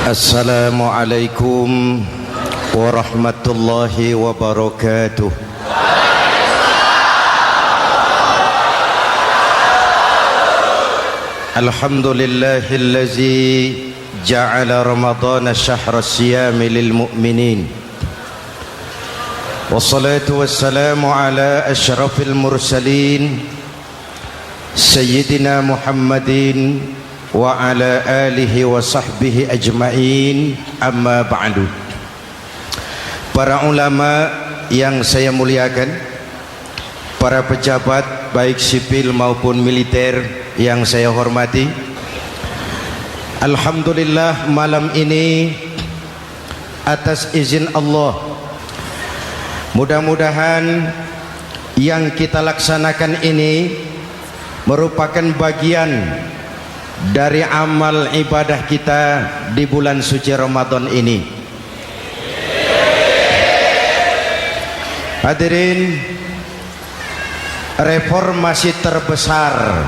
Assalamualaikum warahmatullahi wabarakatuh. Alhamdulillahillazi ja'ala ramadhana syahra siyami lil mu'minin. Wassalatu wassalamu ala asyrafil mursalin Sayyidina Muhammadin wa ala alihi wa sahbihi ajma'in, amma ba'du. Para ulama yang saya muliakan, para pejabat baik sipil maupun militer yang saya hormati, alhamdulillah malam ini atas izin Allah, mudah-mudahan yang kita laksanakan ini merupakan bagian dari amal ibadah kita di bulan suci Ramadan ini. Hadirin, reformasi terbesar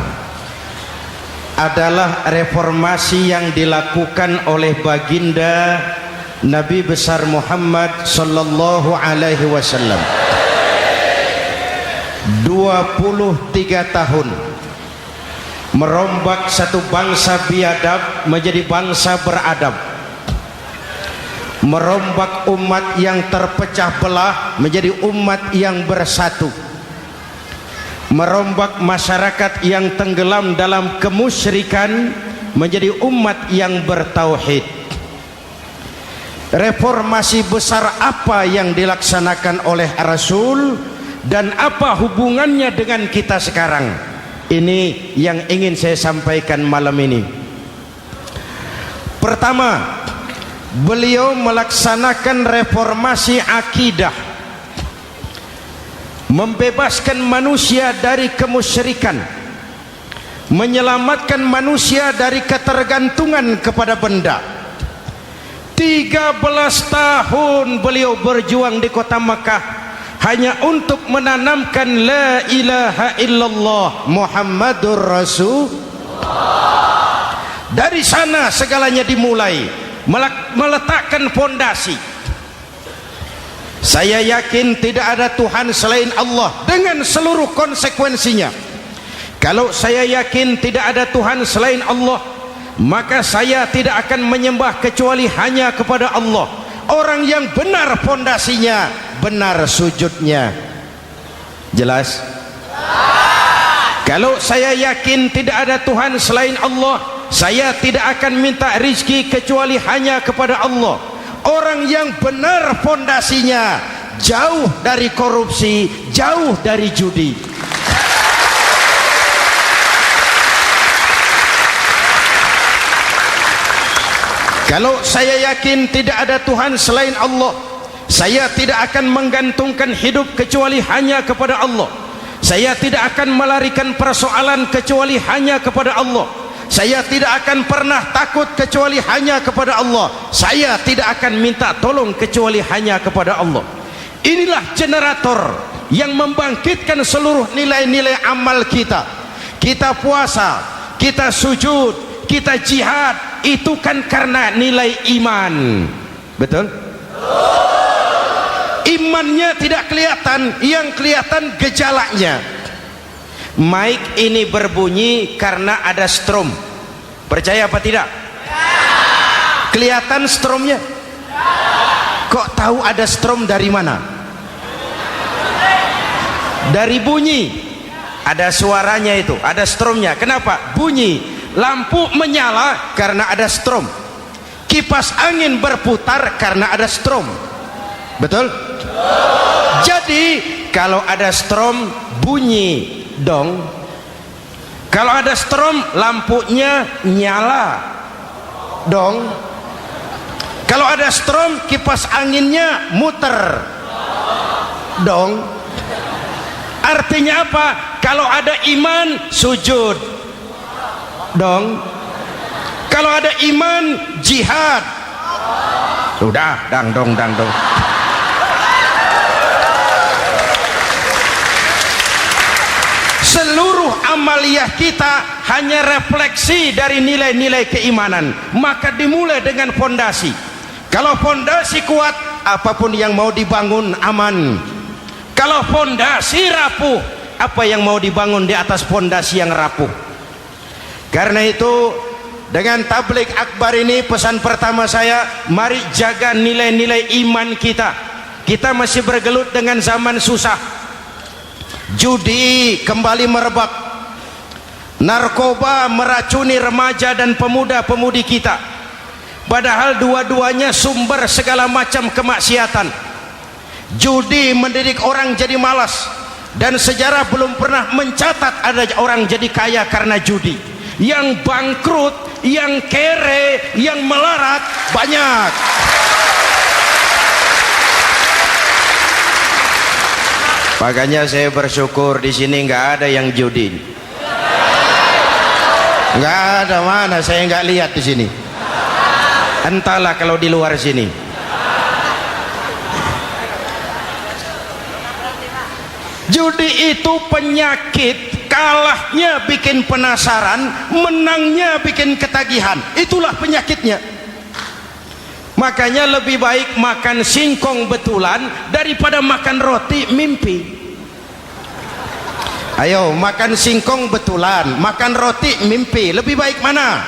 adalah reformasi yang dilakukan oleh baginda Nabi besar Muhammad sallallahu alaihi wasallam. 23 tahun merombak satu bangsa biadab menjadi bangsa beradab, merombak umat yang terpecah belah menjadi umat yang bersatu, merombak masyarakat yang tenggelam dalam kemusyrikan menjadi umat yang bertauhid. Reformasi besar apa yang dilaksanakan oleh Rasul dan apa hubungannya dengan kita sekarang? Ini yang ingin saya sampaikan malam ini. Pertama, beliau melaksanakan reformasi akidah, membebaskan manusia dari kemusyrikan, menyelamatkan manusia dari ketergantungan kepada benda. 13 tahun beliau berjuang di kota Makkah hanya untuk menanamkan la ilaha illallah Muhammadur Rasulullah. Dari sana segalanya dimulai, meletakkan fondasi. Saya yakin tidak ada Tuhan selain Allah dengan seluruh konsekuensinya. Kalau saya yakin tidak ada Tuhan selain Allah, maka saya tidak akan menyembah kecuali hanya kepada Allah. Orang yang benar fondasinya, benar sujudnya. Jelas? Kalau saya yakin tidak ada Tuhan selain Allah, saya tidak akan minta rizki kecuali hanya kepada Allah. Orang yang benar fondasinya, jauh dari korupsi, jauh dari judi. Kalau saya yakin tidak ada Tuhan selain Allah, saya tidak akan menggantungkan hidup kecuali hanya kepada Allah. Saya tidak akan melarikan persoalan kecuali hanya kepada Allah. Saya tidak akan pernah takut kecuali hanya kepada Allah. Saya tidak akan minta tolong kecuali hanya kepada Allah. Inilah generator yang membangkitkan seluruh nilai-nilai amal kita. Kita puasa, kita sujud, kita jihad, itu kan karena nilai iman. Betul? Imannya tidak kelihatan, yang kelihatan gejalanya. Mic ini berbunyi karena ada strom. Percaya apa tidak? Kelihatan stromnya? Kok tahu ada strom dari mana? Dari bunyi. Ada suaranya itu, ada stromnya. Kenapa? Bunyi. Lampu menyala karena ada strom. Kipas angin berputar karena ada strom. Betul? Jadi kalau ada strom bunyi dong. Kalau ada strom lampunya nyala dong. Kalau ada strom kipas anginnya muter dong. Artinya apa? Kalau ada iman sujud dong. Kalau ada iman jihad. Sudah dang dong. Seluruh amaliyah kita hanya refleksi dari nilai-nilai keimanan, maka dimulai dengan fondasi. Kalau fondasi kuat, apapun yang mau dibangun aman. Kalau fondasi rapuh, apa yang mau dibangun di atas fondasi yang rapuh? Karena itu dengan tabligh akbar ini, pesan pertama saya, mari jaga nilai-nilai iman kita. Kita masih bergelut dengan zaman susah. Judi kembali merebak, narkoba meracuni remaja dan pemuda-pemudi kita, padahal dua-duanya sumber segala macam kemaksiatan. Judi mendidik orang jadi malas, dan sejarah belum pernah mencatat ada orang jadi kaya karena judi. Yang bangkrut, yang kere, yang melarat banyak. Makanya saya bersyukur di sini nggak ada yang judi. Nggak ada, mana saya nggak lihat di sini. Entahlah kalau di luar sini. Judi itu penyakit, kalahnya bikin penasaran, menangnya bikin ketagihan. Itulah penyakitnya. Makanya lebih baik makan singkong betulan daripada makan roti mimpi. Ayo, makan singkong betulan, makan roti mimpi, lebih baik mana?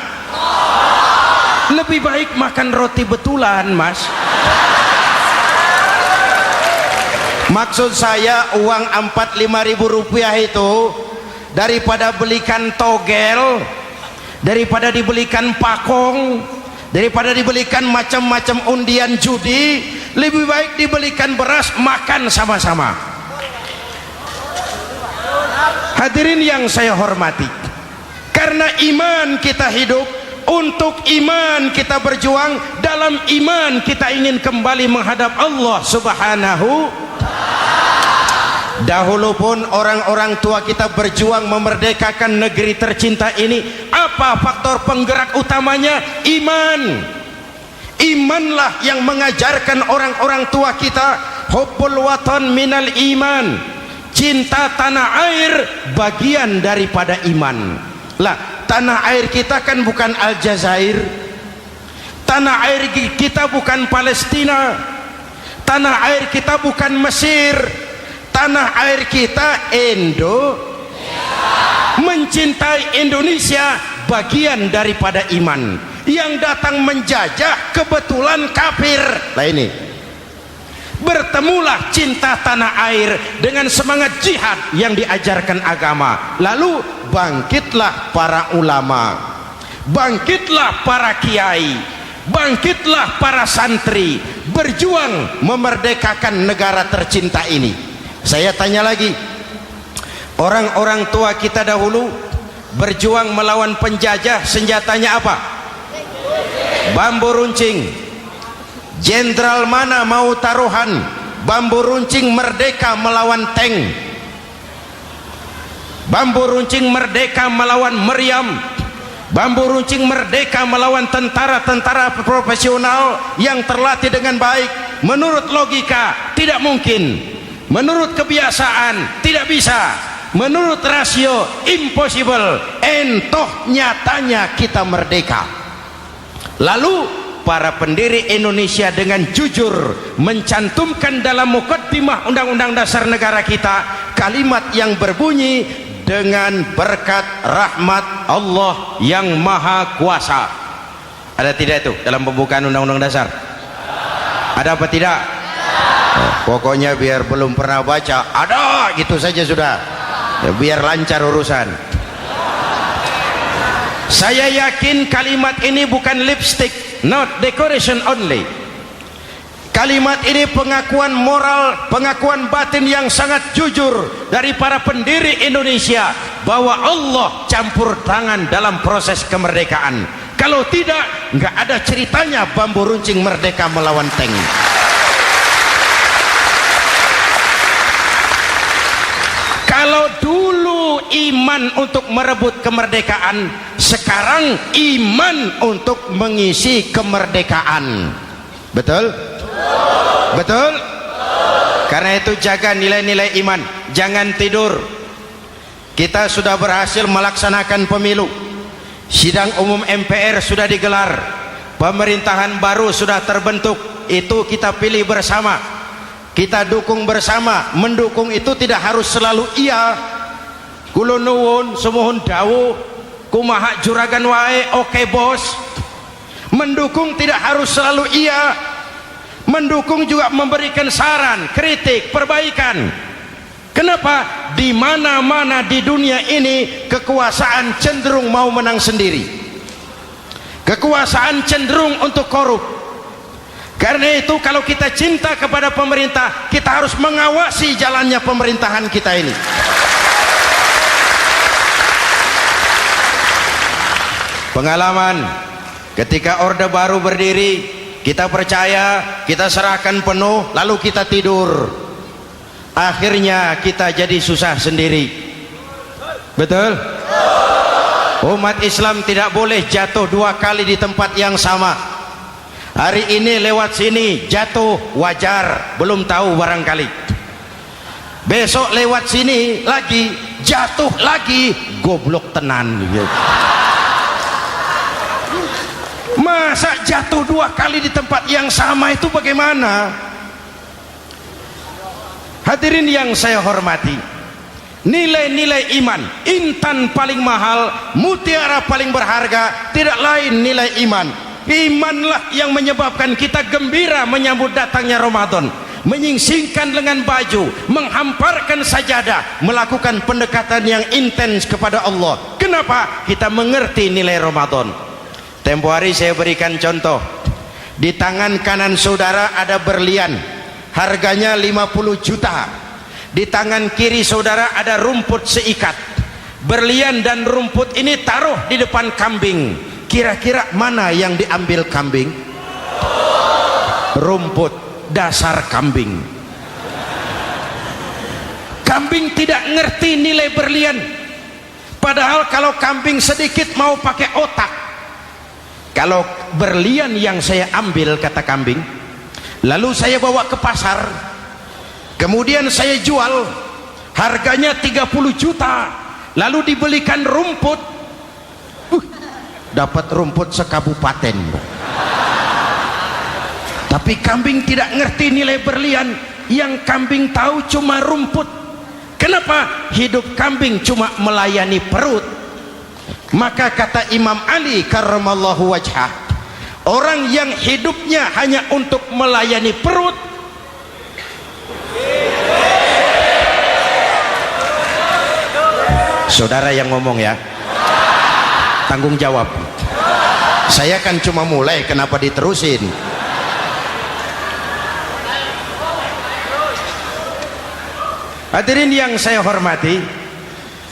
Lebih baik makan roti betulan, Mas. Maksud saya, uang 45.000 rupiah itu daripada belikan togel, daripada dibelikan pakong, daripada dibelikan macam-macam undian judi, lebih baik dibelikan beras, makan sama-sama. Hadirin yang saya hormati, karena iman kita hidup, untuk iman kita berjuang, dalam iman kita ingin kembali menghadap Allah Subhanahu. Dahulu pun orang-orang tua kita berjuang memerdekakan negeri tercinta ini. Apa faktor penggerak utamanya? Iman. Imanlah yang mengajarkan orang-orang tua kita, hubbul watan minal iman. Cinta tanah air bagian daripada iman. Lah, tanah air kita kan bukan Aljazair. Tanah air kita bukan Palestina. Tanah air kita bukan Mesir. Tanah air kita mencintai Indonesia bagian daripada iman. Yang datang menjajah kebetulan kafir. Nah ini, bertemulah cinta tanah air dengan semangat jihad yang diajarkan agama. Lalu bangkitlah para ulama, bangkitlah para kiai, bangkitlah para santri, berjuang memerdekakan negara tercinta ini. Saya tanya lagi, orang-orang tua kita dahulu berjuang melawan penjajah, senjatanya apa? Bambu runcing. Jenderal mana mau taruhan bambu runcing merdeka melawan tank? Bambu runcing merdeka melawan meriam. Bambu runcing merdeka melawan tentara-tentara profesional yang terlatih dengan baik. Menurut logika tidak mungkin. Menurut kebiasaan tidak bisa. Menurut rasio impossible. Entoh nyatanya kita merdeka. Lalu para pendiri Indonesia dengan jujur mencantumkan dalam mukaddimah Undang-Undang Dasar Negara kita kalimat yang berbunyi, dengan berkat rahmat Allah yang Maha Kuasa. Ada tidak itu dalam pembukaan Undang-Undang Dasar? Ada apa tidak? Pokoknya biar belum pernah baca, ada gitu saja sudah ya, biar lancar urusan. Saya yakin kalimat ini bukan lipstick, not decoration only. Kalimat ini pengakuan moral, pengakuan batin yang sangat jujur dari para pendiri Indonesia bahwa Allah campur tangan dalam proses kemerdekaan. Kalau tidak, nggak ada ceritanya bambu runcing merdeka melawan tank. Kalau dulu iman untuk merebut kemerdekaan, sekarang iman untuk mengisi kemerdekaan. Betul? Betul? Karena itu jaga nilai-nilai iman, jangan tidur. kita sudah berhasil melaksanakan pemilu, sidang umum MPR sudah digelar, pemerintahan baru sudah terbentuk. Itu kita pilih bersama, kita dukung bersama. Mendukung itu tidak harus selalu iya, kula nuwun semohon dawuh kumaha juragan wae oke bos. Mendukung tidak harus selalu iya, mendukung juga memberikan saran, kritik, perbaikan. Kenapa? Di mana-mana di dunia ini kekuasaan cenderung mau menang sendiri, kekuasaan cenderung untuk korup. Karena itu kalau kita cinta kepada pemerintah, kita harus mengawasi jalannya pemerintahan kita ini. Pengalaman ketika Orde Baru berdiri, kita percaya, kita serahkan penuh, lalu kita tidur. Akhirnya kita jadi susah sendiri. Betul? Umat Islam tidak boleh jatuh dua kali di tempat yang sama. Hari ini lewat sini jatuh wajar, belum tahu barangkali. Besok lewat sini lagi jatuh lagi, goblok tenan. Masa jatuh dua kali di tempat yang sama itu bagaimana? Hadirin yang saya hormati, nilai-nilai iman, intan paling mahal, mutiara paling berharga, tidak lain nilai iman. Imanlah yang menyebabkan kita gembira menyambut datangnya Ramadan, menyingsingkan lengan baju, menghamparkan sajadah, melakukan pendekatan yang intens kepada Allah. Kenapa? Kita mengerti nilai Ramadan. Tempo hari saya berikan contoh. Di tangan kanan saudara ada berlian, harganya 50 juta. Di tangan kiri saudara ada rumput seikat. Berlian dan rumput ini taruh di depan kambing. Kira-kira mana yang diambil kambing? Rumput, dasar kambing. Kambing tidak ngerti nilai berlian. Padahal kalau kambing sedikit mau pakai otak. Kalau berlian yang saya ambil, kata kambing, lalu saya bawa ke pasar, kemudian saya jual, harganya 30 juta, lalu dibelikan rumput, dapat rumput sekabupaten. Tapi kambing tidak ngerti nilai berlian. Yang kambing tahu cuma rumput. Kenapa? Hidup kambing cuma melayani perut. Maka kata Imam Ali karramallahu wajhah, orang yang hidupnya hanya untuk melayani perut, saudara yang ngomong ya, tanggung jawab. Saya kan cuma mulai, kenapa diterusin? Hadirin yang saya hormati,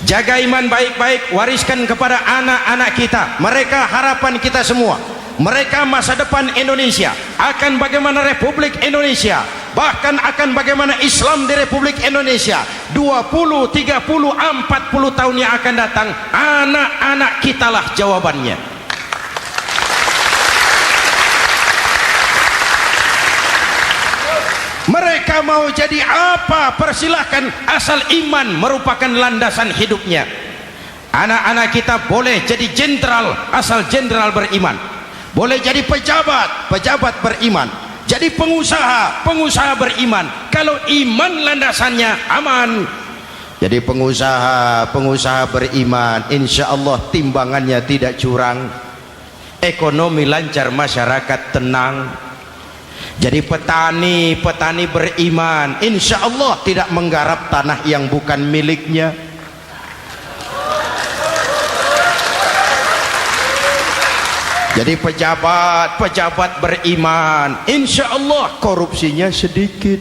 jaga iman baik-baik, wariskan kepada anak-anak kita. Mereka harapan kita semua, mereka masa depan Indonesia. Akan bagaimana Republik Indonesia, bahkan akan bagaimana Islam di Republik Indonesia 20, 30, 40 tahun yang akan datang. Anak-anak kitalah jawabannya. Mereka mau jadi apa, persilahkan, asal iman merupakan landasan hidupnya. Anak-anak kita boleh jadi jenderal asal jenderal beriman, boleh jadi pejabat, pejabat beriman, jadi pengusaha, pengusaha beriman. Kalau iman landasannya aman, jadi pengusaha, pengusaha beriman, insya Allah timbangannya tidak curang, ekonomi lancar, masyarakat tenang. Jadi petani, petani beriman, insya Allah tidak menggarap tanah yang bukan miliknya. Jadi pejabat, pejabat beriman, insya Allah korupsinya sedikit.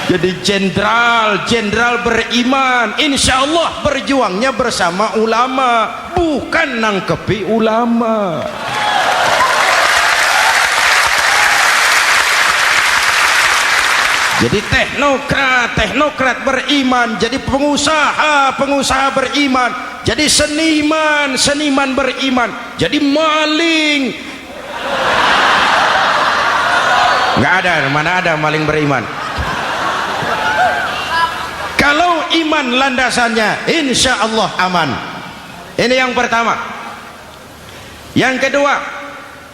Jadi jenderal, jenderal beriman, insya Allah berjuangnya bersama ulama, bukan nangkepi ulama. Jadi teknokrat, teknokrat beriman, jadi pengusaha, pengusaha beriman, jadi seniman, seniman beriman, jadi maling. Nggak ada, mana ada maling beriman. iman landasannya, insya Allah aman. Ini yang pertama. Yang kedua,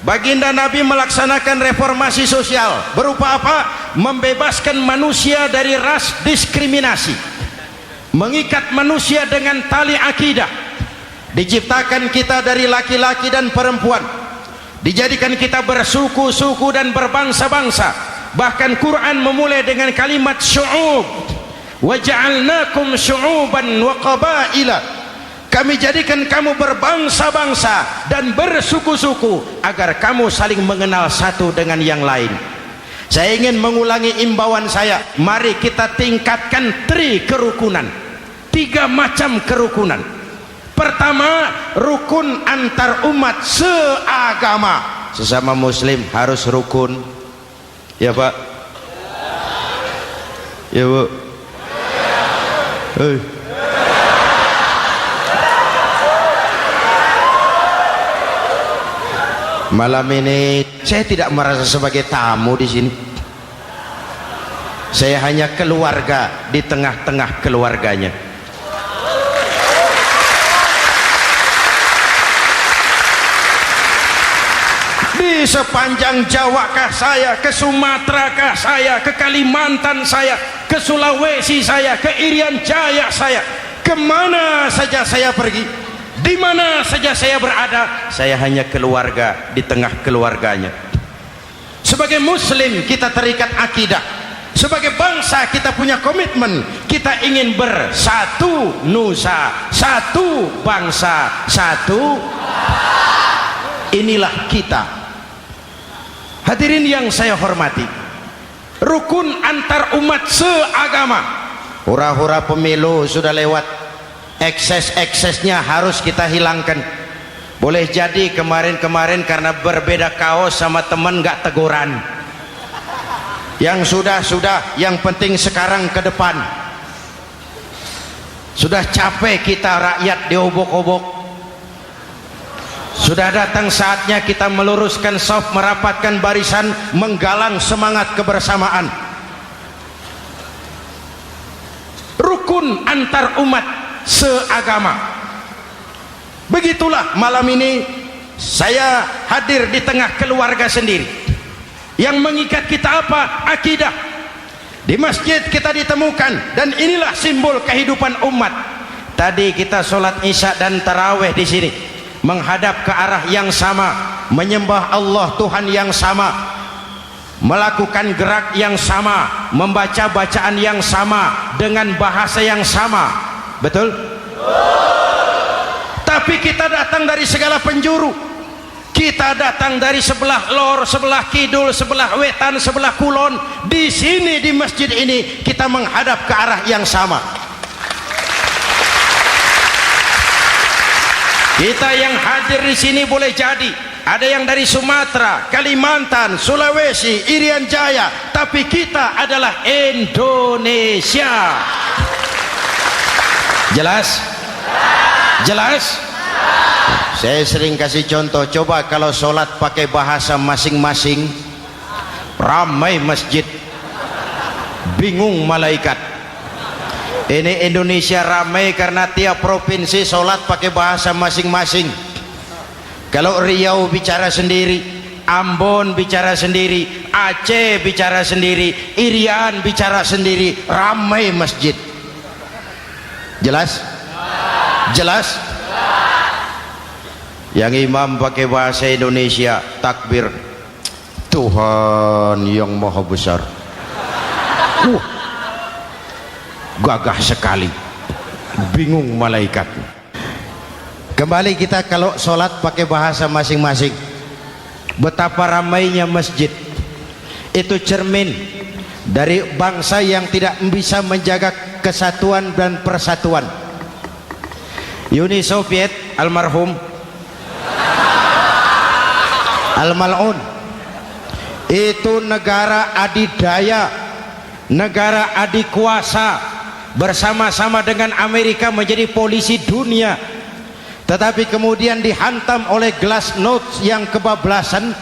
baginda Nabi melaksanakan reformasi sosial. Berupa apa? Membebaskan manusia dari ras diskriminasi, mengikat manusia dengan tali akidah. Diciptakan kita dari laki-laki dan perempuan, dijadikan kita bersuku-suku dan berbangsa-bangsa. Bahkan Quran memulai dengan kalimat syu'ub, wa ja'alnakum syu'uban wa qabaila. Kami jadikan kamu berbangsa-bangsa dan bersuku-suku agar kamu saling mengenal satu dengan yang lain. Saya ingin mengulangi imbauan saya, mari kita tingkatkan kerukunan, 3 macam kerukunan. Pertama, rukun antar umat seagama. Sesama muslim harus rukun. Ya Pak? Ya Bu? Hei. Malam ini saya tidak merasa sebagai tamu di sini. Saya hanya keluarga di tengah-tengah keluarganya. Di sepanjang Jawa kah saya, ke Sumatera kah saya, ke Kalimantan saya, ke Sulawesi saya, ke Irian Jaya saya, kemana saja saya pergi, di mana saja saya berada, saya hanya keluarga di tengah keluarganya. Sebagai muslim kita terikat akidah, sebagai bangsa kita punya komitmen, kita ingin bersatu nusa, satu bangsa, satu. Inilah kita. Hadirin yang saya hormati, rukun antar umat seagama. Hura-hura pemilu sudah lewat, ekses-eksesnya harus kita hilangkan. Boleh jadi kemarin-kemarin karena berbeda kaos sama teman gak teguran. Yang sudah-sudah, yang penting sekarang ke depan. Sudah capek kita rakyat diobok-obok. Sudah datang saatnya kita meluruskan saf, merapatkan barisan, menggalang semangat kebersamaan. Rukun antar umat seagama. Begitulah malam ini saya hadir di tengah keluarga sendiri. Yang mengikat kita apa? Akidah. Di masjid kita ditemukan, dan inilah simbol kehidupan umat. Tadi kita sholat isya dan tarawih di sini, menghadap ke arah yang sama, menyembah Allah Tuhan yang sama, melakukan gerak yang sama, membaca bacaan yang sama, dengan bahasa yang sama. Betul? Tapi kita datang dari segala penjuru. Kita datang dari sebelah lor, sebelah kidul, sebelah wetan, sebelah kulon. Di sini di masjid ini kita menghadap ke arah yang sama. Kita yang hadir di sini boleh jadi ada yang dari Sumatera, Kalimantan, Sulawesi, Irian Jaya, tapi kita adalah Indonesia. Jelas? Jelas? Saya sering kasih contoh, coba kalau sholat pakai bahasa masing-masing, ramai masjid, bingung malaikat. Ini Indonesia ramai karena tiap provinsi sholat pakai bahasa masing-masing. Kalau Riau bicara sendiri, Ambon bicara sendiri, Aceh bicara sendiri, Irian bicara sendiri, ramai masjid. Jelas? Jelas? Yang imam pakai bahasa Indonesia, takbir, Tuhan yang maha besar. Gagah sekali, bingung malaikat. Kembali kita kalau sholat pakai bahasa masing-masing. Betapa ramainya masjid, itu cermin dari bangsa yang tidak bisa menjaga kesatuan dan persatuan. Uni Soviet almarhum, al-mal'un, itu negara adidaya, negara adikuasa, bersama-sama dengan Amerika menjadi polisi dunia. Tetapi kemudian dihantam oleh glasnost yang kebablasan,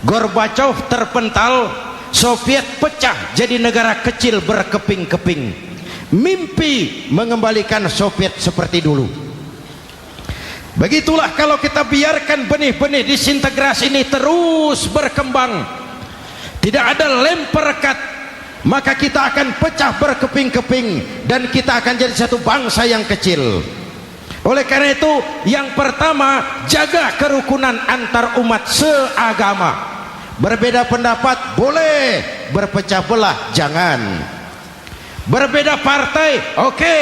Gorbachev terpental, Soviet pecah jadi negara kecil berkeping-keping. mimpi mengembalikan Soviet seperti dulu. Begitulah kalau kita biarkan benih-benih disintegrasi ini terus berkembang, tidak ada lem perekat, maka kita akan pecah berkeping-keping dan kita akan jadi satu bangsa yang kecil. Oleh karena itu, yang pertama, jaga kerukunan antar umat seagama. Berbeda pendapat boleh, berpecah belah jangan. Berbeda partai oke,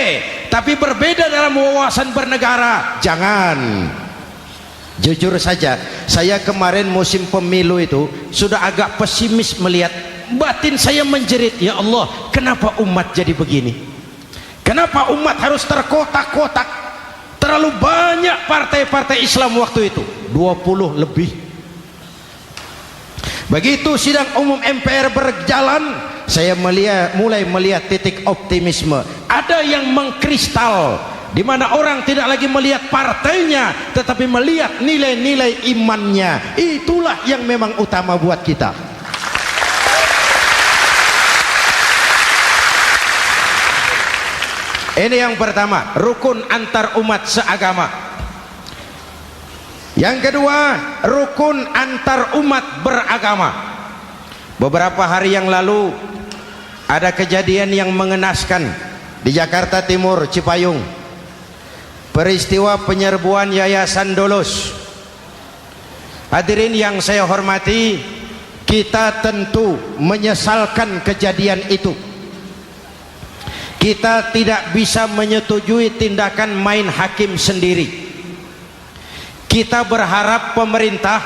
tapi berbeda dalam wawasan bernegara jangan. Jujur saja, saya kemarin musim pemilu itu sudah agak pesimis melihat, batin saya menjerit, ya Allah, kenapa umat jadi begini? Kenapa umat harus terkotak-kotak? Terlalu banyak partai-partai Islam waktu itu, 20 lebih. Begitu sidang umum MPR berjalan, saya mulai melihat titik optimisme. Ada yang mengkristal, di mana orang tidak lagi melihat partainya, tetapi melihat nilai-nilai imannya. Itulah yang memang utama buat kita. Ini yang pertama, rukun antar umat seagama. Yang kedua, rukun antar umat beragama. Beberapa hari yang lalu ada kejadian yang mengenaskan di Jakarta Timur, Cipayung. Peristiwa penyerbuan Yayasan Dolos. Hadirin yang saya hormati, kita tentu menyesalkan kejadian itu. Kita tidak bisa menyetujui tindakan main hakim sendiri. Kita berharap pemerintah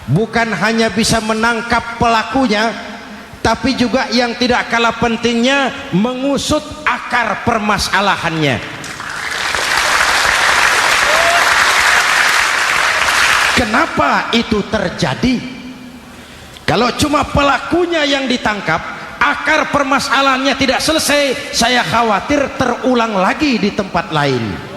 bukan hanya bisa menangkap pelakunya, tapi juga yang tidak kalah pentingnya mengusut akar permasalahannya. Kenapa itu terjadi? Kalau cuma pelakunya yang ditangkap, akar permasalahannya tidak selesai, saya khawatir terulang lagi di tempat lain.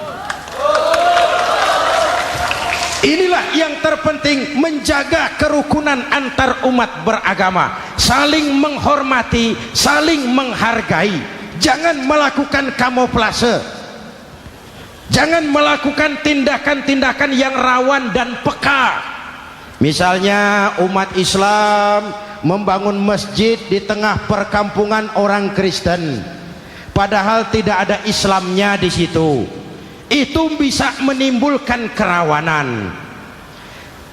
Inilah yang terpenting, menjaga kerukunan antar umat beragama, saling menghormati, saling menghargai. Jangan melakukan kamuflase, jangan melakukan tindakan-tindakan yang rawan dan peka. Misalnya umat Islam membangun masjid di tengah perkampungan orang Kristen, padahal tidak ada Islamnya di situ. Itu bisa menimbulkan kerawanan.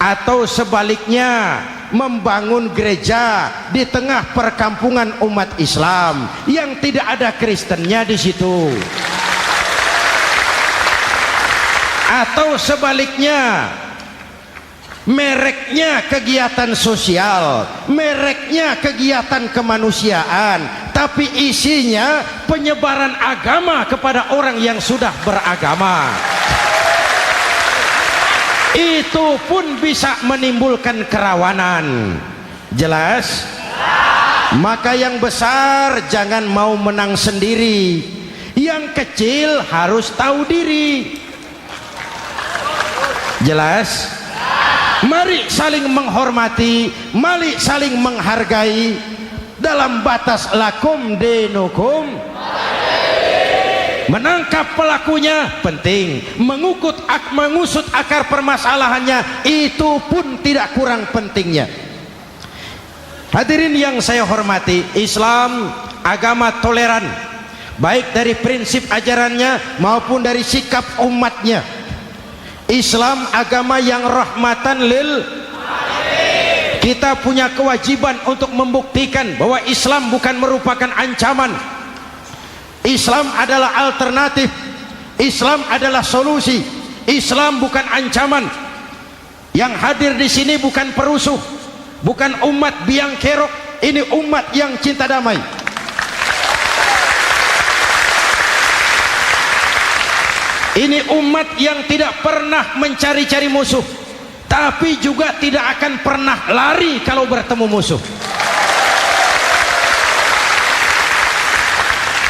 Atau sebaliknya, membangun gereja di tengah perkampungan umat Islam yang tidak ada Kristennya di situ. Atau sebaliknya, mereknya kegiatan sosial, mereknya kegiatan kemanusiaan, tapi isinya penyebaran agama kepada orang yang sudah beragama. Itu pun bisa menimbulkan kerawanan. Jelas? Maka yang besar jangan mau menang sendiri, yang kecil harus tahu diri. Jelas? Mari saling menghormati, mari saling menghargai dalam batas lakum dinukum. Menangkap pelakunya penting, mengusut akar permasalahannya itu pun tidak kurang pentingnya. Hadirin yang saya hormati, Islam agama toleran, baik dari prinsip ajarannya maupun dari sikap umatnya. Islam agama yang rahmatan lil alamin. Kita punya kewajiban untuk membuktikan bahwa Islam bukan merupakan ancaman. Islam adalah alternatif. Islam adalah solusi. Islam bukan ancaman. Yang hadir di sini bukan perusuh, bukan umat biang kerok. Ini umat yang cinta damai. Ini umat yang tidak pernah mencari-cari musuh, tapi juga tidak akan pernah lari kalau bertemu musuh.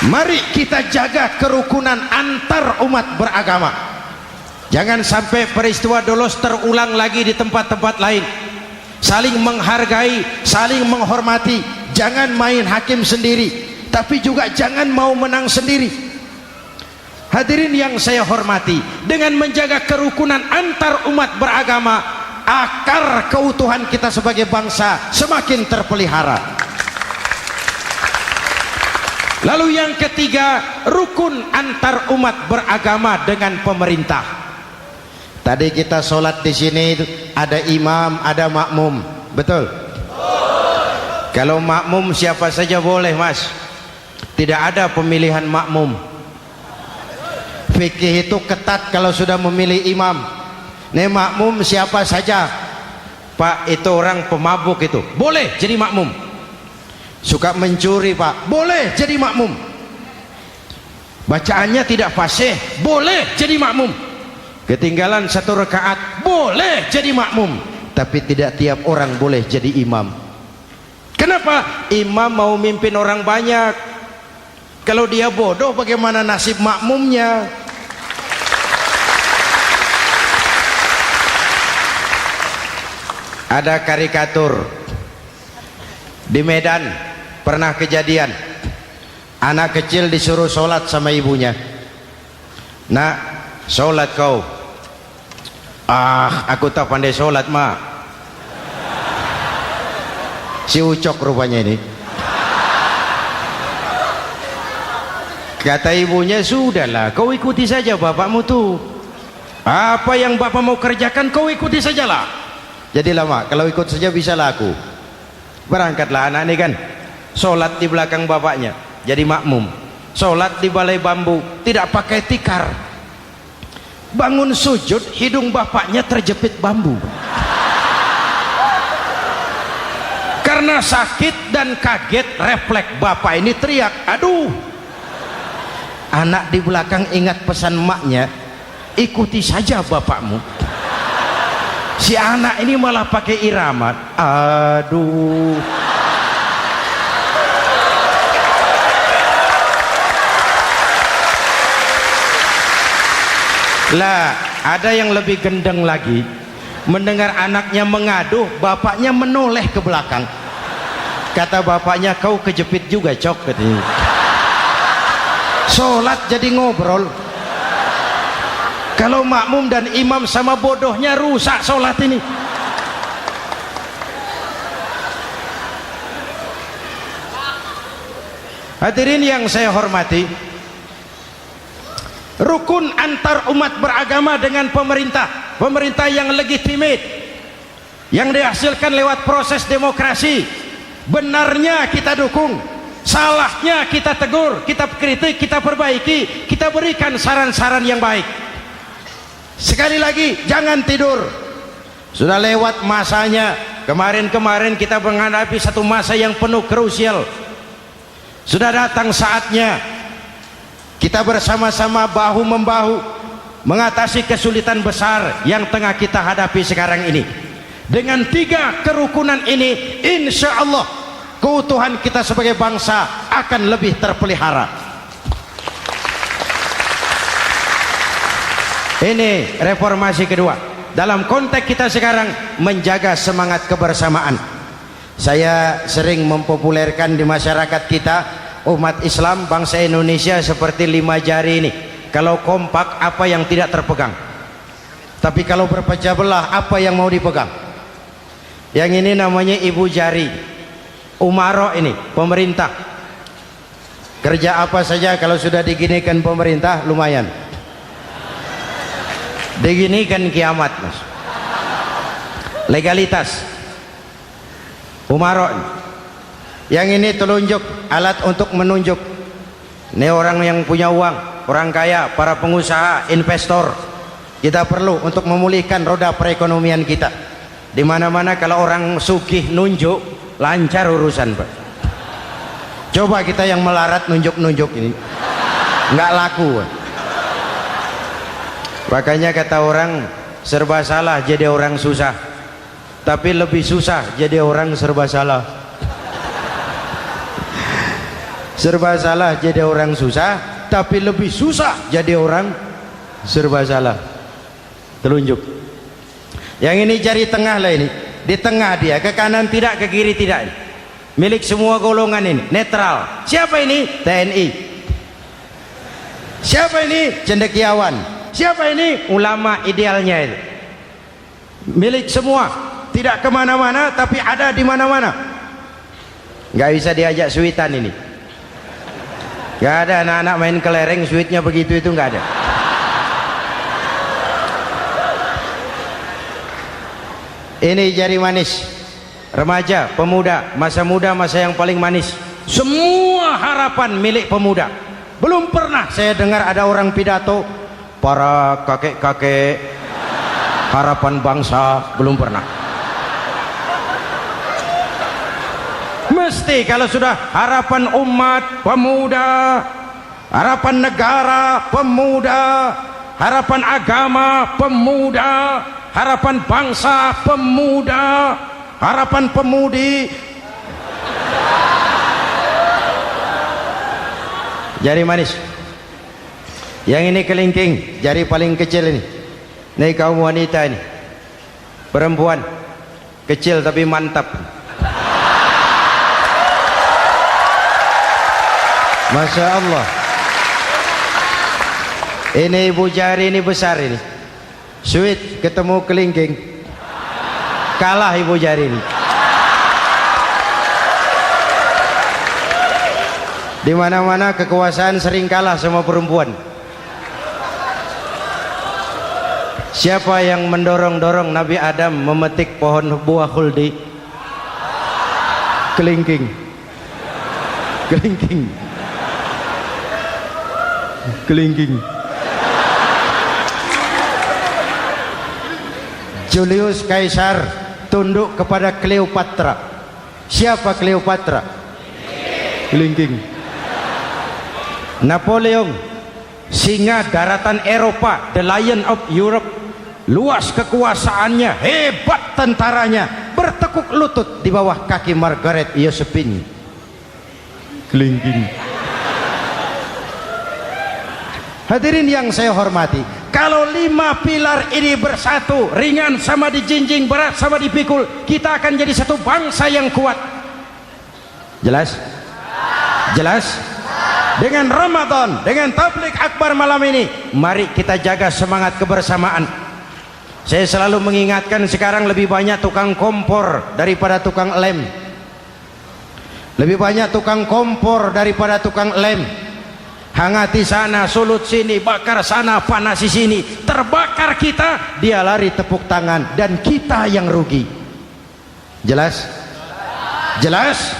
Mari kita jaga kerukunan antar umat beragama. Jangan sampai peristiwa Dolos terulang lagi di tempat-tempat lain. Saling menghargai, saling menghormati. Jangan main hakim sendiri. tapi juga jangan mau menang sendiri. Hadirin yang saya hormati, dengan menjaga kerukunan antar umat beragama, akar keutuhan kita sebagai bangsa semakin terpelihara. Lalu yang ketiga, rukun antar umat beragama dengan pemerintah. Tadi kita sholat di sini ada imam, ada makmum, betul? Kalau makmum siapa saja boleh, Mas. Tidak ada pemilihan makmum. Fikih itu ketat kalau sudah memilih imam. Nih makmum siapa saja. Pak, itu orang pemabuk itu, boleh jadi makmum. Suka mencuri, Pak, boleh jadi makmum. Bacaannya tidak fasih, boleh jadi makmum. Ketinggalan 1 rakaat, boleh jadi makmum. Tapi tidak tiap orang boleh jadi imam. Kenapa? Imam mau mimpin orang banyak. Kalau dia bodoh, bagaimana nasib makmumnya? Ada karikatur di Medan, pernah kejadian anak kecil disuruh sholat sama ibunya. Nak, sholat kau. Ah, aku tak pandai sholat, mak. Si Ucok rupanya ini. Kata ibunya, sudahlah, kau ikuti saja bapakmu tuh. Apa yang bapak mau kerjakan, kau ikuti sajalah. Jadi lama, kalau ikut saja bisa laku. Berangkatlah anak ini kan, sholat di belakang bapaknya, jadi makmum. Sholat di balai bambu, tidak pakai tikar. Bangun sujud, hidung bapaknya terjepit bambu. Karena sakit dan kaget, refleks bapak ini teriak, aduh. Anak di belakang ingat pesan maknya, ikuti saja bapakmu. Si anak ini malah pakai irama, aduh. Lah, ada yang lebih gendeng lagi, mendengar anaknya mengadu, bapaknya menoleh ke belakang. Kata bapaknya, kau kejepit juga, Cok, katanya. Sholat jadi ngobrol. Kalau makmum dan imam sama bodohnya, rusak sholat ini. Hadirin yang saya hormati, rukun antar umat beragama dengan pemerintah, pemerintah yang legitimate, yang dihasilkan lewat proses demokrasi. Benarnya kita dukung, salahnya kita tegur, kita kritik, kita perbaiki, kita berikan saran-saran yang baik. Sekali lagi, jangan tidur. Sudah lewat masanya. Kemarin-kemarin kita menghadapi satu masa yang penuh krusial. Sudah datang saatnya kita bersama-sama bahu membahu mengatasi kesulitan besar yang tengah kita hadapi sekarang ini. Dengan 3 kerukunan ini, insya Allah keutuhan kita sebagai bangsa akan lebih terpelihara. Ini reformasi kedua. Dalam konteks kita sekarang, menjaga semangat kebersamaan. Saya sering mempopulerkan di masyarakat kita, umat Islam bangsa Indonesia seperti 5 jari ini. Kalau kompak, apa yang tidak terpegang? Tapi kalau berpecah belah, apa yang mau dipegang? Yang ini namanya ibu jari. Umaro ini, pemerintah. Kerja apa saja kalau sudah diginikan pemerintah, lumayan. Diginikan kiamat, Mas. Legalitas. Umaro. Yang ini telunjuk, alat untuk menunjuk. Ini orang yang punya uang, orang kaya, para pengusaha, investor. Kita perlu untuk memulihkan roda perekonomian kita. Di mana-mana kalau orang sugih nunjuk, lancar urusan, Pak. Coba kita yang melarat nunjuk-nunjuk ini, nggak laku, Pak. Makanya kata orang, serba salah jadi orang susah, tapi lebih susah jadi orang serba salah. Serba salah jadi orang susah, tapi lebih susah jadi orang serba salah. Telunjuk. Yang ini jari tengah lah ini, di tengah dia, ke kanan tidak, ke kiri tidak. milik semua golongan ini, netral. Siapa ini? TNI. Siapa ini? Cendekiawan. Siapa ini? Ulama idealnya itu. Milik semua, tidak kemana-mana tapi ada di mana-mana. Nggak bisa diajak suitan ini. Nggak ada anak-anak main kelereng suitnya begitu, itu nggak ada. Ini jari manis remaja, pemuda, masa muda, masa yang paling manis. Semua harapan milik pemuda. Belum pernah saya dengar ada orang pidato para kakek-kakek harapan bangsa, belum pernah. Mesti kalau sudah harapan umat, pemuda, harapan negara, pemuda, harapan agama, pemuda, harapan bangsa, pemuda, harapan pemudi. Jari manis. Yang ini kelingking, jari paling kecil ini. Ini kaum wanita ini. Perempuan kecil tapi mantap. Masya Allah. Ini ibu jari ini besar ini. Sweet ketemu kelingking, kalah ibu jari ini. Di mana-mana kekuasaan sering kalah sama perempuan. Siapa yang mendorong-dorong Nabi Adam memetik pohon buah khuldi? Kelingking. Kelingking. Kelingking. Julius Caesar tunduk kepada Cleopatra. Siapa Cleopatra? Kelingking. Napoleon, singa daratan Eropa, the lion of Europe, luas kekuasaannya, hebat tentaranya, bertekuk lutut di bawah kaki Margaret Josephine. Kelingking. Hadirin yang saya hormati, kalau 5 pilar ini bersatu, ringan sama dijinjing, berat sama dipikul, kita akan jadi satu bangsa yang kuat. Jelas? Jelas? Dengan Ramadan, dengan tabligh akbar malam ini, mari kita jaga semangat kebersamaan. Saya selalu mengingatkan, sekarang lebih banyak tukang kompor daripada tukang lem. Lebih banyak tukang kompor daripada tukang lem. Hangati sana, sulut sini, bakar sana, panasi sini, terbakar kita, dia lari tepuk tangan, dan kita yang rugi. Jelas? Jelas?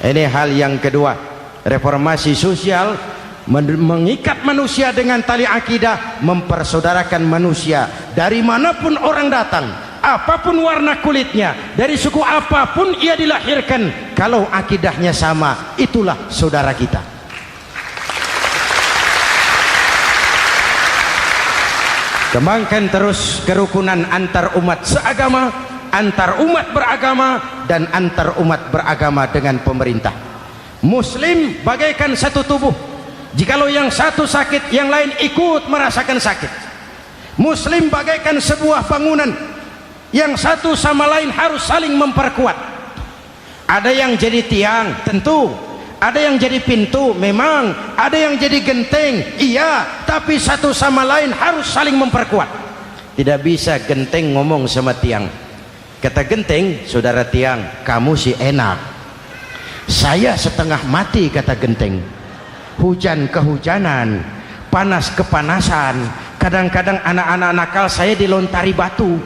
Ini hal yang kedua. Reformasi sosial mengikat manusia dengan tali akidah, mempersaudarakan manusia dari manapun orang datang, apapun warna kulitnya, dari suku apapun ia dilahirkan, kalau akidahnya sama, itulah saudara kita. Kembangkan terus kerukunan antar umat seagama, antar umat beragama, dan antar umat beragama dengan pemerintah. Muslim bagaikan satu tubuh. Jikalau yang satu sakit, yang lain ikut merasakan sakit. Muslim bagaikan sebuah bangunan, yang satu sama lain harus saling memperkuat. Ada yang jadi tiang, tentu. Ada yang jadi pintu, memang. Ada yang jadi genteng, iya. Tapi satu sama lain harus saling memperkuat. Tidak bisa genteng ngomong sama tiang. Kata genteng, saudara tiang, kamu sih enak, saya setengah mati. Kata genteng, hujan kehujanan, panas kepanasan, kadang-kadang anak-anak nakal saya dilontari batu.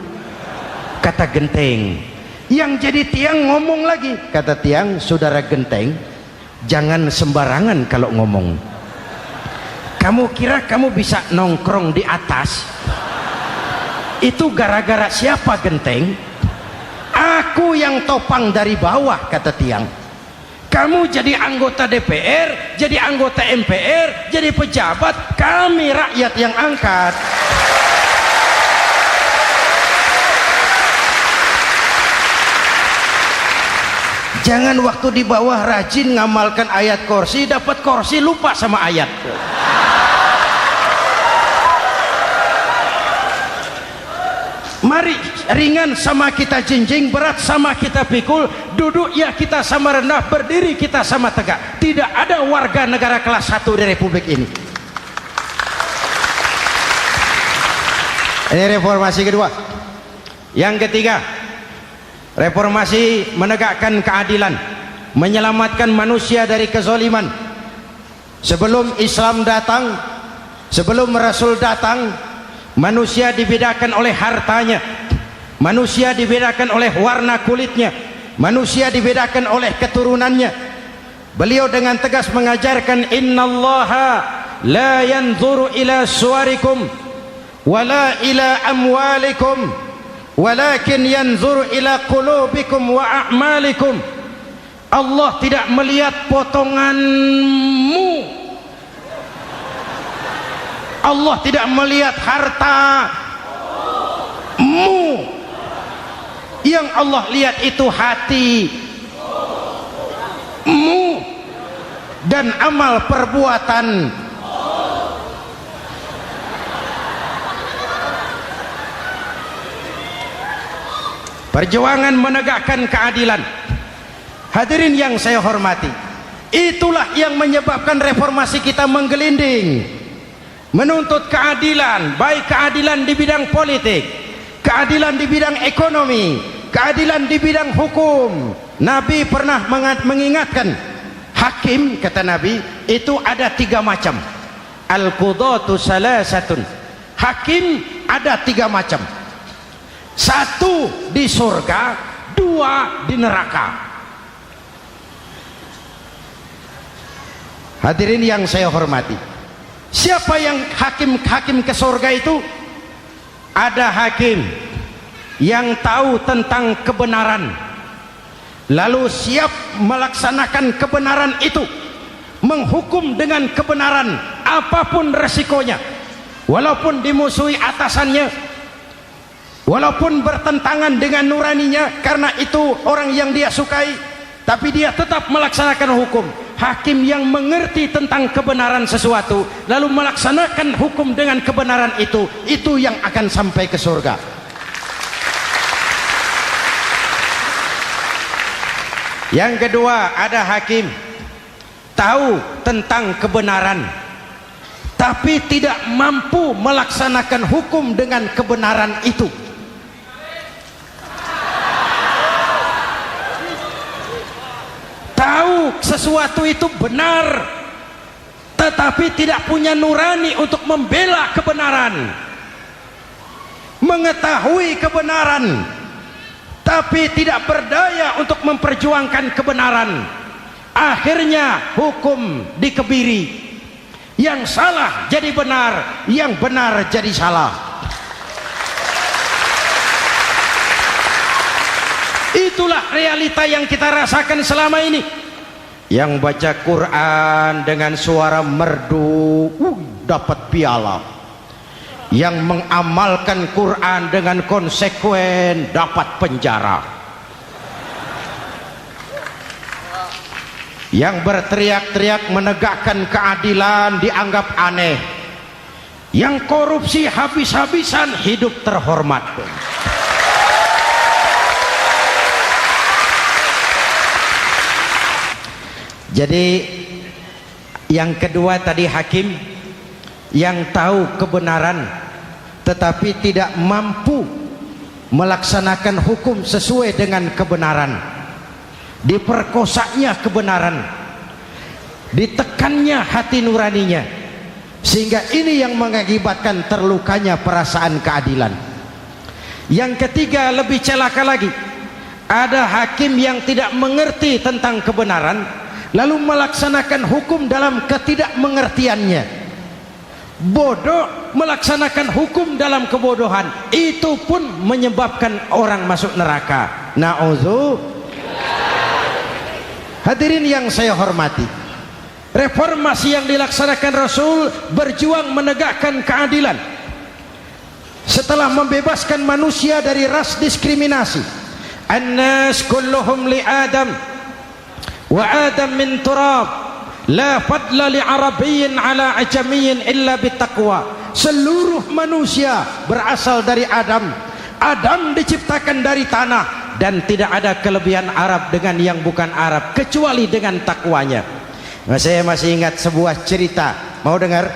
Kata genteng. Yang jadi tiang ngomong lagi. Kata tiang, saudara genteng, jangan sembarangan kalau ngomong. Kamu kira kamu bisa nongkrong di atas? Itu gara-gara siapa genteng? Aku yang topang dari bawah. Kata tiang. Kamu jadi anggota DPR, jadi anggota MPR, jadi pejabat, kami rakyat yang angkat. Jangan waktu di bawah rajin ngamalkan ayat kursi, dapat kursi lupa sama ayat. Mari ringan sama kita jinjing, berat sama kita pikul, duduk ya kita sama rendah, berdiri kita sama tegak. Tidak ada warga negara kelas 1 di Republik ini. Ini reformasi kedua. Yang ketiga, reformasi menegakkan keadilan, menyelamatkan manusia dari kezaliman. Sebelum Islam datang, sebelum Rasul datang, manusia dibedakan oleh hartanya, manusia dibedakan oleh warna kulitnya, manusia dibedakan oleh keturunannya. Beliau dengan tegas mengajarkan, innallaha la yanzuru ila suwarikum wala ila amwalikum walakin yanzuru ila qulubikum wa a'malikum. Allah tidak melihat potonganmu, Allah tidak melihat hartamu. Yang Allah lihat itu hatimu dan amal perbuatan. Perjuangan menegakkan keadilan. Hadirin yang saya hormati, itulah yang menyebabkan reformasi kita menggelinding, menuntut keadilan, baik keadilan di bidang politik, keadilan di bidang ekonomi, keadilan di bidang hukum. Nabi pernah mengingatkan, hakim, kata Nabi, itu ada 3 macam. Al-qudatu salasatun. Hakim ada 3 macam. 1 di surga, 2 di neraka. Hadirin yang saya hormati, siapa yang hakim ke surga itu? Ada hakim yang tahu tentang kebenaran, lalu siap melaksanakan kebenaran itu, menghukum dengan kebenaran apapun resikonya, walaupun dimusuhi atasannya, walaupun bertentangan dengan nuraninya, karena itu orang yang dia sukai, tapi dia tetap melaksanakan hukum. Hakim yang mengerti tentang kebenaran sesuatu lalu melaksanakan hukum dengan kebenaran itu yang akan sampai ke surga. Yang kedua, ada hakim tahu tentang kebenaran tapi tidak mampu melaksanakan hukum dengan kebenaran itu. Tahu sesuatu itu benar tetapi tidak punya nurani untuk membela kebenaran, mengetahui kebenaran tapi tidak berdaya untuk memperjuangkan kebenaran. Akhirnya hukum dikebiri, yang salah jadi benar, yang benar jadi salah. Itulah realita yang kita rasakan selama ini. Yang baca Quran dengan suara merdu dapat piala, yang mengamalkan Quran dengan konsekuen dapat penjara, yang berteriak-teriak menegakkan keadilan dianggap aneh, yang korupsi habis-habisan hidup terhormat. Jadi yang kedua tadi hakim yang tahu kebenaran tetapi tidak mampu melaksanakan hukum sesuai dengan kebenaran, diperkosanya kebenaran, ditekannya hati nuraninya, sehingga ini yang mengakibatkan terlukanya perasaan keadilan. Yang ketiga lebih celaka lagi, ada hakim yang tidak mengerti tentang kebenaran lalu melaksanakan hukum dalam ketidakmengertiannya, bodoh melaksanakan hukum dalam kebodohan, itu pun menyebabkan orang masuk neraka. Na'udzubillah. Hadirin yang saya hormati, reformasi yang dilaksanakan Rasul berjuang menegakkan keadilan setelah membebaskan manusia dari ras diskriminasi. An-nas kulluhum li Adam wa Adam min turab, la fadla li arabiyyin ala ajamiyyin illa bittaqwa. Seluruh manusia berasal dari Adam, Adam diciptakan dari tanah, dan tidak ada kelebihan Arab dengan yang bukan Arab kecuali dengan takwanya. Nah, saya masih ingat sebuah cerita. Mau dengar?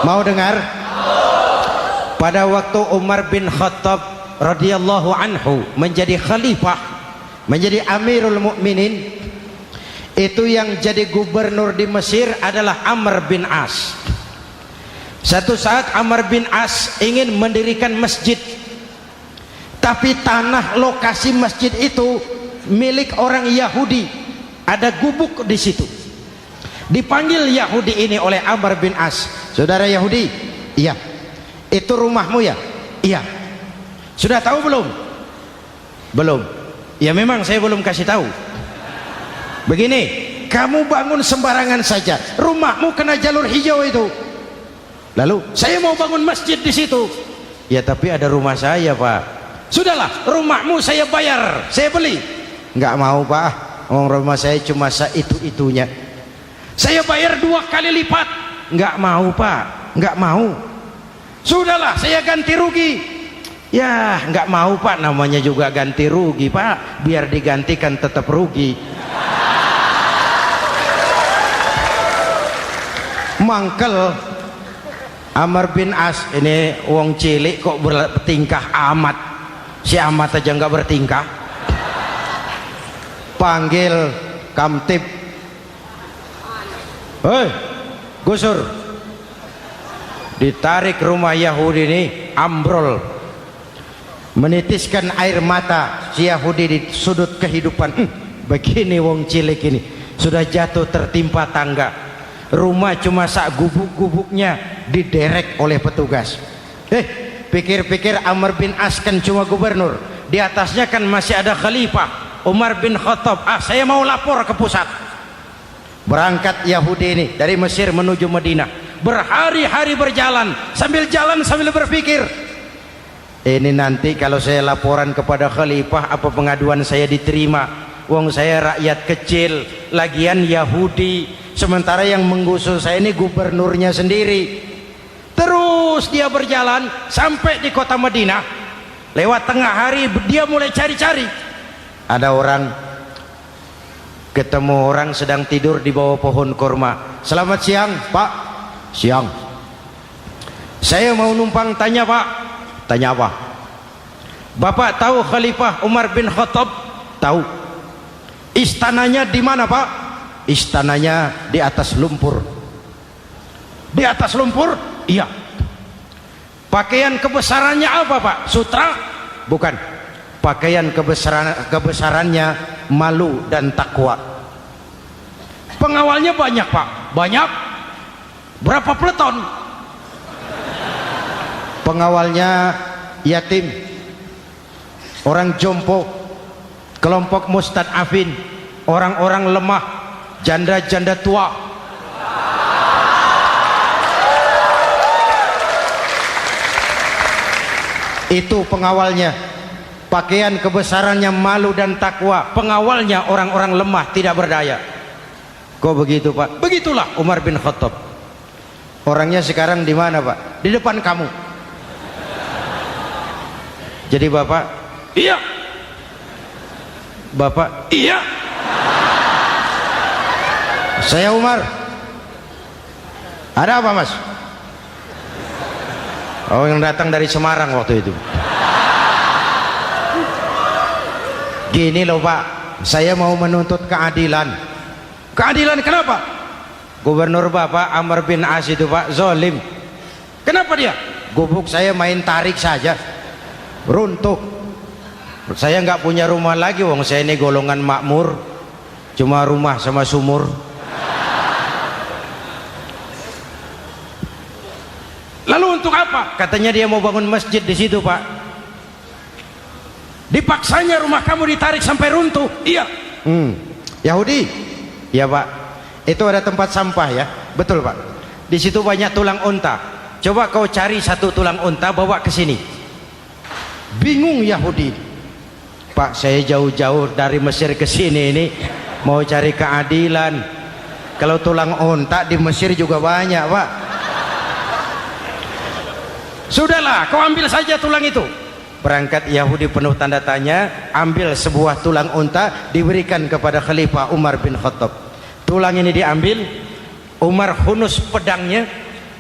Mau dengar? Pada waktu Umar bin Khattab radhiyallahu anhu menjadi khalifah, menjadi Amirul Mukminin, itu yang jadi gubernur di Mesir adalah Amr bin As. Satu saat Amr bin As ingin mendirikan masjid, tapi tanah lokasi masjid itu milik orang Yahudi, ada gubuk di situ. Dipanggil Yahudi ini oleh Amr bin As. Saudara Yahudi, iya. Itu rumahmu ya? Iya. Sudah tahu belum? Belum. Ya memang saya belum kasih tahu. Begini, kamu bangun sembarangan saja, rumahmu kena jalur hijau itu. Lalu saya mau bangun masjid di situ. Ya tapi ada rumah saya, Pak. Sudahlah, rumahmu saya bayar, saya beli. Enggak mau, Pak. Rumah saya cuma itu-itunya. Saya bayar 2 kali lipat. Enggak mau, Pak. Enggak mau. Sudahlah, saya ganti rugi. Ya enggak mau, Pak. Namanya juga ganti rugi, Pak. Biar digantikan tetap rugi. Mangkel Amr bin As ini wong cilik kok bertingkah amat. Si amat aja nggak bertingkah. Panggil kamtib. Hei, gusur. Ditarik rumah Yahudi ini, ambrol. Menitiskan air mata si Yahudi di sudut kehidupan. Begini wong cilik ini sudah jatuh tertimpa tangga. Rumah cuma sak gubuk-gubuknya diderek oleh petugas. Pikir-pikir Amr bin As kan cuma gubernur, di atasnya kan masih ada khalifah Umar bin Khattab. Saya mau lapor ke pusat. Berangkat Yahudi ini dari Mesir menuju Madinah, berhari-hari berjalan, sambil berpikir, ini nanti kalau saya laporan kepada khalifah, apa pengaduan saya diterima? Wong saya rakyat kecil, lagian Yahudi, sementara yang menggusur saya ini gubernurnya sendiri. Terus dia berjalan sampai di kota Madinah. Lewat tengah hari dia mulai cari-cari. Ada orang, ketemu orang sedang tidur di bawah pohon kurma. Selamat siang, Pak. Siang. Saya mau numpang tanya, Pak. Tanya apa? Bapak tahu Khalifah Umar bin Khattab? Tahu. Istananya di mana, Pak? Istananya di atas lumpur. Di atas lumpur? Iya. Pakaian kebesarannya apa, Pak? Sutra? Bukan. Pakaian kebesarannya malu dan takwa. Pengawalnya banyak, Pak. Banyak. Berapa peleton? Pengawalnya yatim, orang jompo, kelompok mustad'afin, orang-orang lemah, janda-janda tua. Itu pengawalnya. Pakaian kebesarannya malu dan takwa. Pengawalnya orang-orang lemah, tidak berdaya. Kok begitu, Pak? Begitulah Umar bin Khattab. Orangnya sekarang di mana, Pak? Di depan kamu. Jadi Bapak, iya. Bapak, iya. Saya Umar. Ada apa, Mas? Oh, yang datang dari Semarang waktu itu. Gini loh, Pak, saya mau menuntut keadilan. Keadilan kenapa? Gubernur Bapak Amr bin As itu, Pak, zolim. Kenapa dia? Gubuk saya main tarik saja, runtuh. Saya nggak punya rumah lagi, wong saya ini golongan makmur, cuma rumah sama sumur. Lalu untuk apa? Katanya dia mau bangun masjid di situ, Pak. Dipaksanya rumah kamu ditarik sampai runtuh. Iya. Yahudi? Ya, Pak. Itu ada tempat sampah ya. Betul, Pak. Di situ banyak tulang unta. Coba kau cari satu tulang unta bawa ke sini. Bingung Yahudi. Pak, saya jauh-jauh dari Mesir ke sini ini mau cari keadilan. Kalau tulang unta di Mesir juga banyak, Pak. Sudahlah, kau ambil saja tulang itu. Berangkat Yahudi penuh tanda tanya, ambil sebuah tulang unta, diberikan kepada Khalifah Umar bin Khattab. Tulang ini diambil, Umar hunus pedangnya,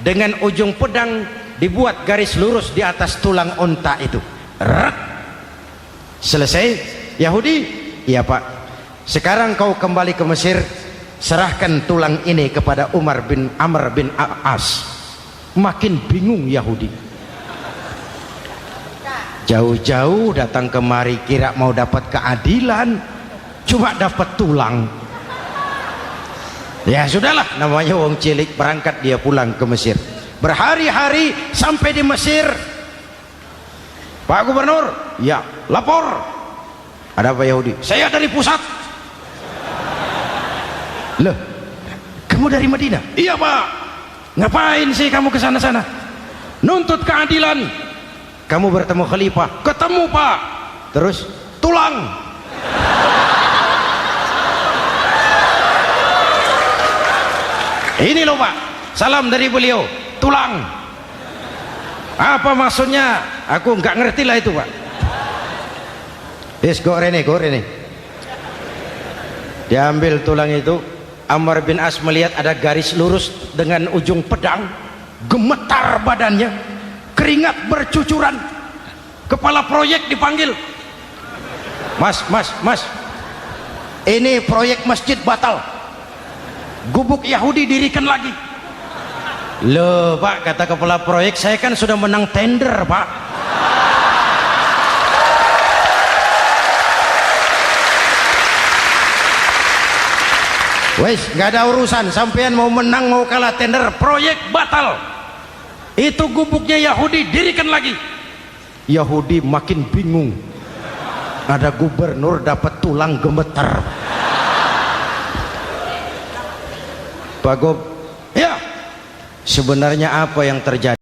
dengan ujung pedang dibuat garis lurus di atas tulang unta itu. Rat. Selesai. Yahudi, iya Pak, sekarang kau kembali ke Mesir, serahkan tulang ini kepada Umar bin Amr bin As. Makin bingung Yahudi, jauh-jauh datang kemari kira mau dapat keadilan, cuma dapat tulang. Ya sudahlah, namanya wong cilik, berangkat dia pulang ke Mesir. Berhari-hari sampai di Mesir. Pak Gubernur, ya lapor. Ada apa Yahudi? Saya dari pusat. Loh, kamu dari Madinah? Iya Pak. Ngapain sih kamu ke sana-sana? Nuntut keadilan. Kamu bertemu Khalifah? Ketemu Pak. Terus? Tulang. Ini loh Pak, salam dari beliau. Tulang. Apa maksudnya? Aku nggak ngerti lah itu Pak. Yes, go Rene. Diambil tulang itu. Amr bin As melihat ada garis lurus dengan ujung pedang, gemetar badannya, keringat bercucuran. Kepala proyek dipanggil. Mas, ini proyek masjid batal, gubuk Yahudi dirikan lagi. Loh Pak, kata kepala proyek, saya kan sudah menang tender Pak. Wes, nggak ada urusan, sampean mau menang mau kalah tender, proyek batal. Itu gubuknya Yahudi dirikan lagi. Yahudi makin bingung, ada gubernur dapat tulang gemeter. Pak Gob, ya sebenarnya apa yang terjadi?